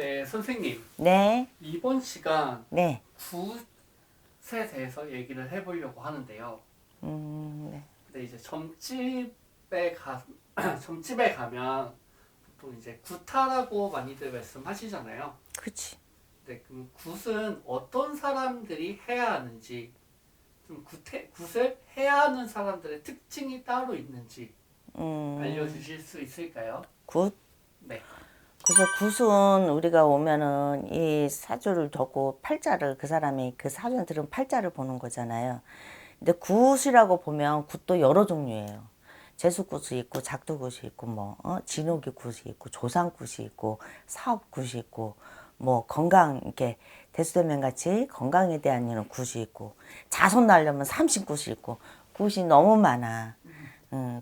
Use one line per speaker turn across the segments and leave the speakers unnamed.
네, 선생님.
네,
이번 시간
네,
굿에 대해서 얘기를 해보려고 하는데요.
네,
근데 이제 점집에 점집에 가면 보통 이제 굿하라고 많이들 말씀하시잖아요.
그치.
근데 그럼 굿은 어떤 사람들이 해야 하는지, 좀 굿을 해야 하는 사람들의 특징이 따로 있는지 알려주실 수 있을까요?
굿.
네.
그래서 굿은 우리가 오면은 이 사주를 적고 팔자를 그 사람이 그 사주에 들은 팔자를 보는 거잖아요. 근데 굿이라고 보면 굿도 여러 종류예요. 재수굿이 있고 작두굿이 있고 진옥이 굿이 있고 조상굿이 있고 사업굿이 있고 뭐 건강 이렇게 대수대면 같이 건강에 대한 이런 굿이 있고 자손 날려면 삼신굿이 있고 굿이 너무 많아.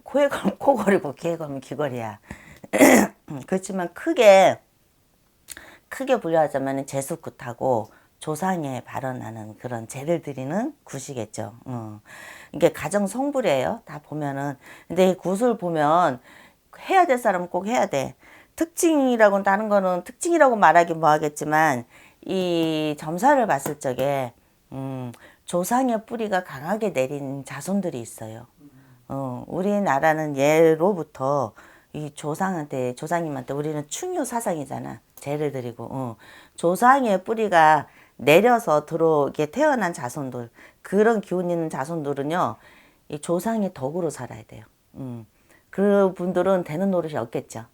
코에 걸면 코걸이고 귀에 걸면 귀걸이야. 그렇지만 크게 분류하자면 재수굿하고 조상에 발언하는 그런 재를 드리는 굿이겠죠. 이게 가정 성불이에요. 다 보면은. 근데 이 굿을 보면 해야 될 사람은 꼭 해야 돼. 특징이라고는 다른 거는 특징이라고 말하기 뭐하겠지만 이 점사를 봤을 적에 조상의 뿌리가 강하게 내린 자손들이 있어요. 우리나라는 예로부터 이 조상님한테 우리는 충효 사상이잖아. 제를 드리고, 조상의 뿌리가 내려서 들어오게 태어난 자손들, 그런 기운 있는 자손들은요, 이 조상의 덕으로 살아야 돼요. 그 분들은 되는 노릇이 없겠죠.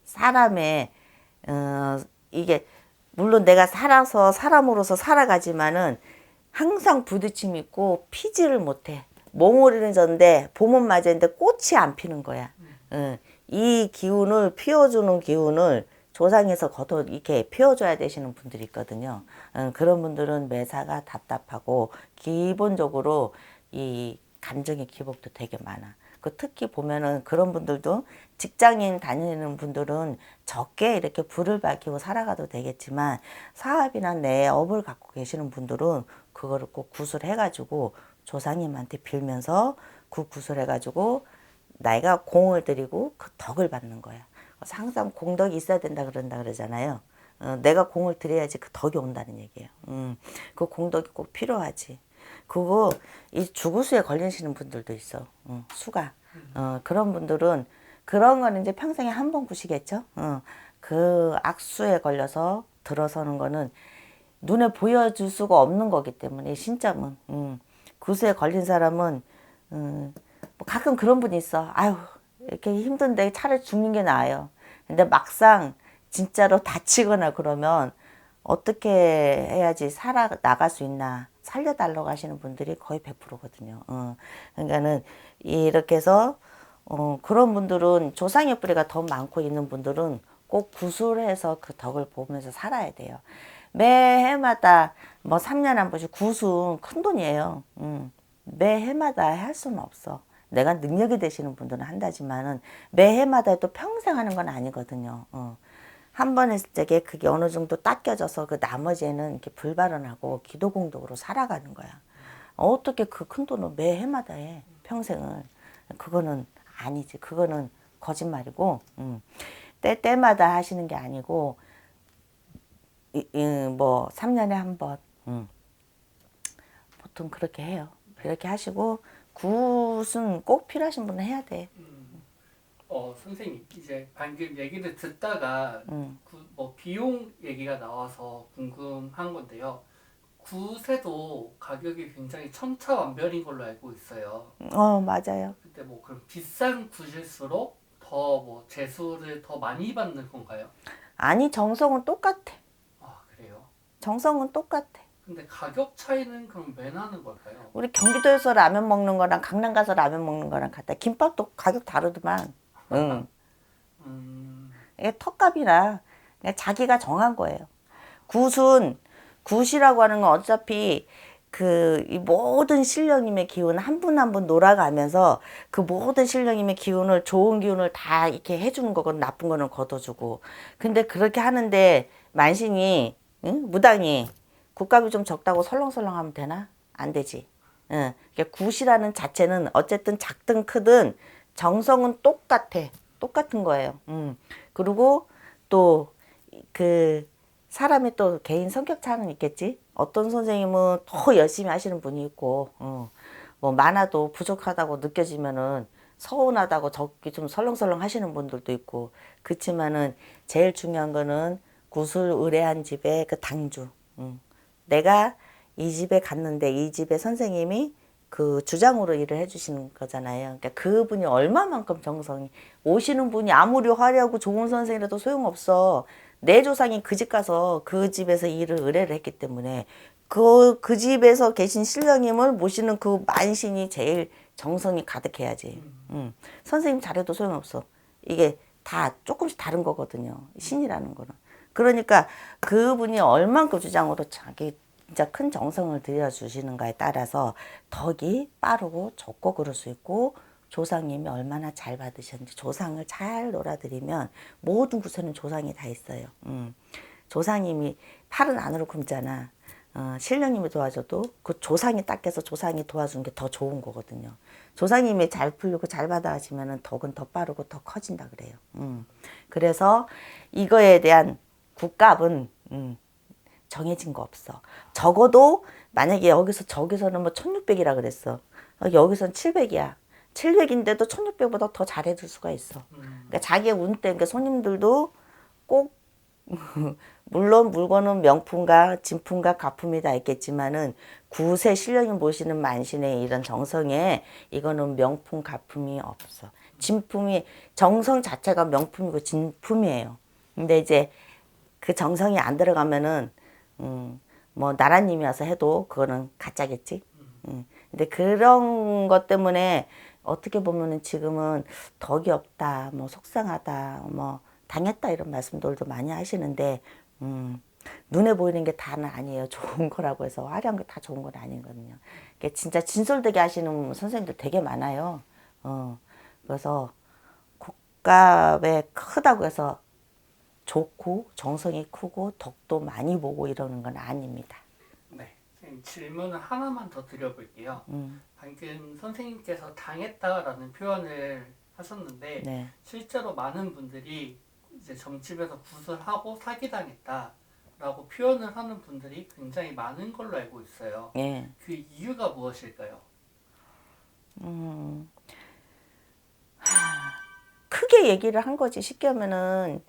사람의, 이게, 물론 내가 살아서 사람으로서 살아가지만은 항상 부딪힘이 있고 피지를 못해. 몽우리는 졌는데 봄은 맞았는데 꽃이 안 피는 거야. 이 기운을 피워주는 기운을 조상에서 걷어 이렇게 피워줘야 되시는 분들이 있거든요. 그런 분들은 매사가 답답하고 기본적으로 이 감정의 기복도 되게 많아. 그 특히 보면은 그런 분들도 직장인 다니는 분들은 적게 이렇게 불을 밝히고 살아가도 되겠지만 사업이나 내 업을 갖고 계시는 분들은 그거를 꼭 구술해가지고 조상님한테 빌면서 그 구술해가지고 내가 공을 들이고 그 덕을 받는 거야. 그래서 항상 공덕이 있어야 된다 그러잖아요. 내가 공을 들여야지 그 덕이 온다는 얘기예요. 그 공덕이 꼭 필요하지. 그거 이 주구수에 걸리시는 분들도 있어. 수가. 그런 분들은 그런 거는 이제 평생에 한 번 구시겠죠. 그 악수에 걸려서 들어서는 거는 눈에 보여줄 수가 없는 거기 때문에 신점은 구수에 걸린 사람은 뭐 가끔 그런 분이 있어. 아유 이렇게 힘든데 차라리 죽는 게 나아요. 근데 막상 진짜로 다치거나 그러면 어떻게 해야지 살아 나갈 수 있나 살려달라고 하시는 분들이 거의 100%거든요. 그러니까는 이렇게 해서 그런 분들은 조상의 뿌리가 더 많고 있는 분들은 꼭 구술해서 그 덕을 보면서 살아야 돼요. 매해마다 뭐 3년에 한 번씩 구순 큰 돈이에요. 매해마다 할 수는 없어. 내가 능력이 되시는 분들은 한다지만은 매해마다 또 평생 하는 건 아니거든요. 한 번 했을 적에 그게 어느 정도 닦여져서 그 나머지에는 이렇게 불발언하고 기도 공덕으로 살아가는 거야. 어떻게 그 큰 돈을 매해마다 해 평생을. 그거는 아니지. 그거는 거짓말이고 때때마다 하시는 게 아니고 뭐 3년에 한 번 보통 그렇게 해요. 그렇게 하시고 굿은 꼭 필요하신 분은 해야 돼.
선생님, 이제 방금 얘기를 듣다가 뭐 비용 얘기가 나와서 궁금한 건데요. 굿에도 가격이 굉장히 천차만별인 걸로 알고 있어요.
맞아요.
근데 뭐 그럼 비싼 굿일수록 더 뭐 재수를 더 많이 받는 건가요?
아니 정성은 똑같아.
아, 그래요?
정성은 똑같아.
근데 가격 차이는 그럼 왜 나는 걸까요?
우리 경기도에서 라면 먹는 거랑 강남 가서 라면 먹는 거랑 같아. 김밥도 가격 다르더만. 응. 이게 턱값이라 그냥 자기가 정한 거예요. 굿은 굿이라고 하는 건 어차피 그 이 모든 신령님의 기운 한 분 한 분 놀아가면서 그 모든 신령님의 기운을 좋은 기운을 다 이렇게 해주는 거거든. 나쁜 거는 걷어주고. 근데 그렇게 하는데 만신이 응? 무당이 굿값이 좀 적다고 설렁설렁 하면 되나? 안 되지. 응. 그러니까 굿이라는 자체는 어쨌든 작든 크든 정성은 똑같아. 똑같은 거예요. 그리고 또 그 사람이 또 개인 성격 차는 있겠지. 어떤 선생님은 더 열심히 하시는 분이 있고, 뭐 많아도 부족하다고 느껴지면은 서운하다고 적기 좀 설렁설렁 하시는 분들도 있고. 그렇지만은 제일 중요한 거는 구술 의뢰한 집의 그 당주. 내가 이 집에 갔는데 이 집의 선생님이 그 주장으로 일을 해주시는 거잖아요. 그러니까 그분이 얼마만큼 정성이 오시는 분이 아무리 화려하고 좋은 선생이라도 소용없어. 내 조상이 그 집 가서 그 집에서 일을 의뢰를 했기 때문에 그 집에서 계신 신령님을 모시는 그 만신이 제일 정성이 가득해야지. 선생님 잘해도 소용없어. 이게 다 조금씩 다른 거거든요. 신이라는 거는. 그러니까 그분이 얼만큼 주장으로 자기 진짜 큰 정성을 들여주시는가에 따라서 덕이 빠르고 좁고 그럴 수 있고 조상님이 얼마나 잘 받으셨는지 조상을 잘 놀아드리면 모든 구세는 조상이 다 있어요. 조상님이 팔은 안으로 굶잖아. 신령님이 도와줘도 그 조상이 닦여서 조상이 도와주는 게 더 좋은 거거든요. 조상님이 잘 풀리고 잘 받아주면 덕은 더 빠르고 더 커진다 그래요. 그래서 이거에 대한 굿값은 정해진 거 없어. 적어도 만약에 여기서 저기서는 뭐 1600이라 그랬어. 여기서는 700이야. 700인데도 1600보다 더 잘해줄 수가 있어. 그러니까 자기의 운 때문에 그러니까 손님들도 꼭 물론 물건은 명품과 진품과 가품이 다 있겠지만은 구세 신령이 모시는 만신의 이런 정성에 이거는 명품 가품이 없어. 진품이 정성 자체가 명품이고 진품이에요. 근데 이제 그 정성이 안 들어가면은 뭐 나라님이 와서 해도 그거는 가짜겠지. 근데 그런 것 때문에 어떻게 보면은 지금은 덕이 없다, 뭐 속상하다, 뭐 당했다 이런 말씀들도 많이 하시는데 눈에 보이는 게 다는 아니에요. 좋은 거라고 해서 화려한 게 다 좋은 건 아니거든요. 진짜 진솔되게 하시는 선생님들 되게 많아요. 그래서 국값에 크다고 해서 좋고 정성이 크고 덕도 많이 보고 이러는 건 아닙니다.
네, 선생님 질문을 하나만 더 드려볼게요. 방금 선생님께서 당했다라는 표현을 하셨는데
네.
실제로 많은 분들이 이제 점집에서 구슬하고 사기당했다라고 표현을 하는 분들이 굉장히 많은 걸로 알고 있어요.
예.
그 이유가 무엇일까요?
크게 얘기를 한 거지. 쉽게 하면은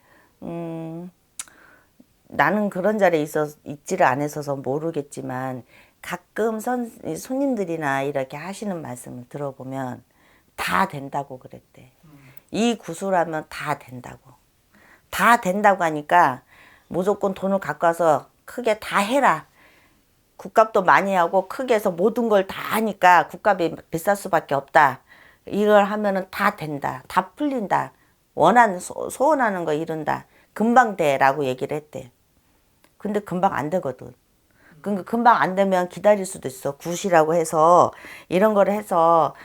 나는 그런 자리에 있지를 않아서 모르겠지만 가끔 손님들이나 이렇게 하시는 말씀을 들어보면 다 된다고 그랬대. 이 구슬하면 다 된다고. 다 된다고 하니까 무조건 돈을 갖고 와서 크게 다 해라. 굿값도 많이 하고 크게 해서 모든 걸 다 하니까 굿값이 비쌀 수밖에 없다. 이걸 하면은 다 된다. 다 풀린다. 소원하는 거 이룬다. 금방 돼라고 얘기를 했대. 근데 금방 안 되거든. 그러니까 금방 안 되면 기다릴 수도 있어. 굿이라고 해서 이런 거를 해서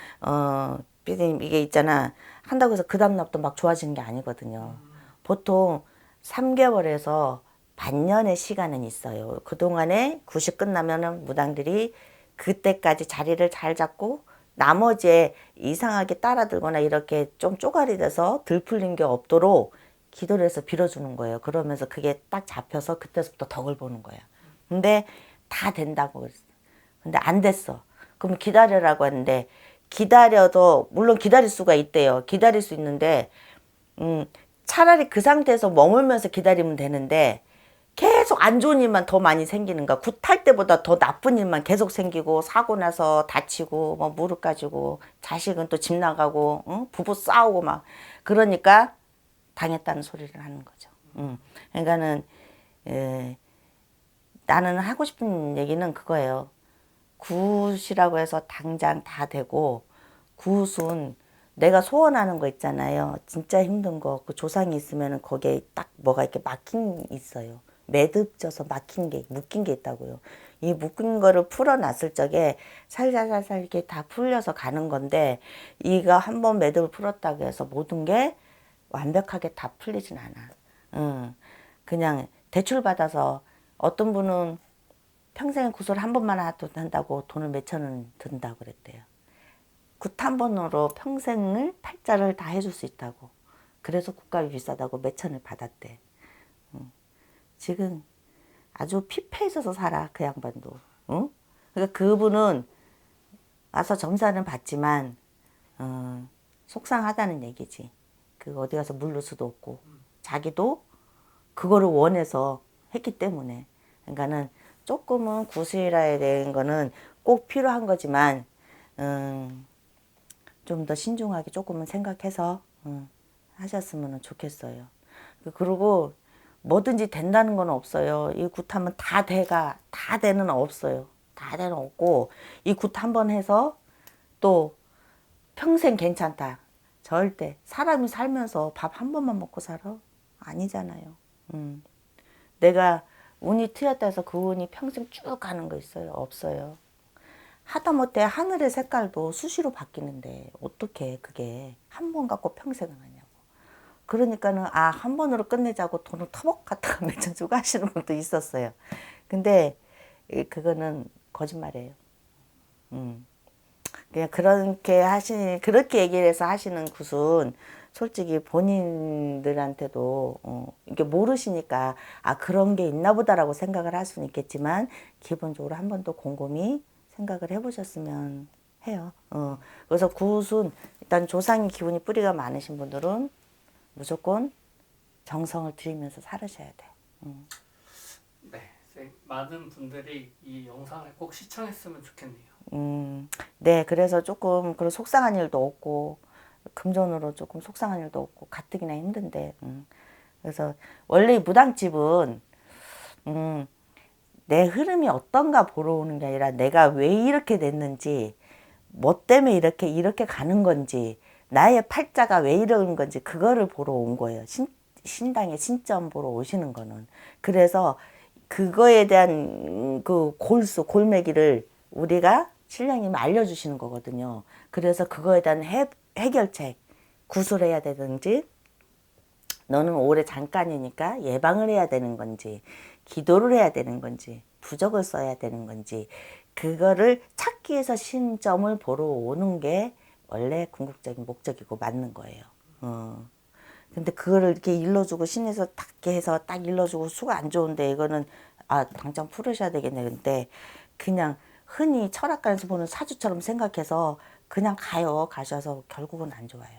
피디님 이게 있잖아. 한다고 해서 그 다음날부터 막 좋아지는 게 아니거든요. 보통 3개월에서 반년의 시간은 있어요. 그동안에 굿이 끝나면은 무당들이 그때까지 자리를 잘 잡고 나머지에 이상하게 따라들거나 이렇게 좀 쪼가리 돼서 들 풀린 게 없도록 기도를 해서 빌어주는 거예요. 그러면서 그게 딱 잡혀서 그때부터 덕을 보는 거예요. 근데 다 된다고 그랬어. 근데 안 됐어. 그럼 기다려라고 하는데 기다려도 물론 기다릴 수가 있대요. 기다릴 수 있는데 차라리 그 상태에서 머물면서 기다리면 되는데 계속 안 좋은 일만 더 많이 생기는 거야. 굿할 때보다 더 나쁜 일만 계속 생기고 사고 나서 다치고 뭐 무릎 가지고 자식은 또 집 나가고 부부 싸우고 막 그러니까 당했다는 소리를 하는 거죠. 그러니까는 나는 하고 싶은 얘기는 그거예요. 굿이라고 해서 당장 다 되고 굿은 내가 소원하는 거 있잖아요. 진짜 힘든 거. 그 조상이 있으면 거기에 딱 뭐가 이렇게 막힌 게 있어요. 매듭져서 막힌 게, 묶인 게 있다고요. 이 묶인 거를 풀어놨을 적에 살살살살 이렇게 다 풀려서 가는 건데 이가 한번 매듭을 풀었다고 해서 모든 게 완벽하게 다 풀리진 않아. 그냥 대출 받아서 어떤 분은 평생 구슬 한 번만 한다고 돈을 몇천 원 든다고 그랬대요. 굿 한 번으로 평생을 팔자를 다 해줄 수 있다고. 그래서 굿값이 비싸다고 몇천을 받았대. 지금 아주 피폐해져서 살아, 그 양반도. 응? 그러니까 그분은 와서 점사는 받지만 속상하다는 얘기지. 그 어디 가서 물를 수도 없고 자기도 그거를 원해서 했기 때문에. 그러니까는 조금은 구슬이라야 되는 거는 꼭 필요한 거지만 좀 더 신중하게 조금은 생각해서 하셨으면 좋겠어요. 그리고 뭐든지 된다는 건 없어요. 이 굿하면 다 돼가, 다 되는 없어요. 다 되는 없고, 이 굿 한 번 해서 또 평생 괜찮다. 절대. 사람이 살면서 밥 한 번만 먹고 살아? 아니잖아요. 내가 운이 트였다 해서 그 운이 평생 쭉 가는 거 있어요? 없어요. 하다못해 하늘의 색깔도 수시로 바뀌는데 어떻게 그게 한 번 갖고 평생을 하냐고. 그러니까는 한 번으로 끝내자고 돈을 터벅 갖다가 몇천 주고 하시는 분도 있었어요. 근데 그거는 거짓말이에요. 그냥 그렇게 얘기를 해서 하시는 굿은 솔직히 본인들한테도 이게 모르시니까 그런 게 있나 보다라고 생각을 할 수는 있겠지만 기본적으로 한 번 더 곰곰이 생각을 해보셨으면 해요. 그래서 굿은 일단 조상의 기운이 뿌리가 많으신 분들은 무조건 정성을 들이면서 살으셔야 돼.
네, 선생님, 많은 분들이 이 영상을 꼭 시청했으면 좋겠네요.
네, 그래서 조금 그런 속상한 일도 없고 금전으로 조금 속상한 일도 없고 가뜩이나 힘든데 그래서 원래 무당집은 내 흐름이 어떤가 보러 오는 게 아니라 내가 왜 이렇게 됐는지 뭐 때문에 이렇게 가는 건지 나의 팔자가 왜 이러는 건지 그거를 보러 온 거예요. 신당의 신점 보러 오시는 거는. 그래서 그거에 대한 그 골매기를 우리가 신령님이 알려주시는 거거든요. 그래서 그거에 대한 해결책, 구술해야 되든지 너는 올해 잠깐이니까 예방을 해야 되는 건지 기도를 해야 되는 건지 부적을 써야 되는 건지 그거를 찾기 위해서 신점을 보러 오는 게 원래 궁극적인 목적이고 맞는 거예요. 근데 그거를 이렇게 일러주고 신에서 딱 해서 딱 일러주고 수가 안 좋은데 이거는 당장 풀으셔야 되겠네. 근데 그냥 흔히 철학관에서 보는 사주처럼 생각해서 그냥 가셔서 결국은 안 좋아요.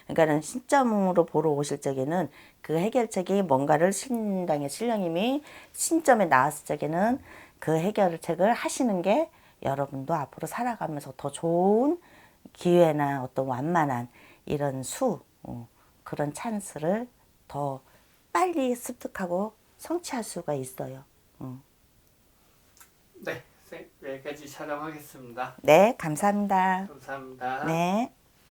그러니까는 신점으로 보러 오실 적에는 그 해결책이 뭔가를 신당의 신령님이 신점에 나왔을 적에는 그 해결책을 하시는 게 여러분도 앞으로 살아가면서 더 좋은 기회나 어떤 완만한 이런 그런 찬스를 더 빨리 습득하고 성취할 수가 있어요.
네, 선생님, 여기까지 촬영하겠습니다.
네, 감사합니다.
감사합니다.
네.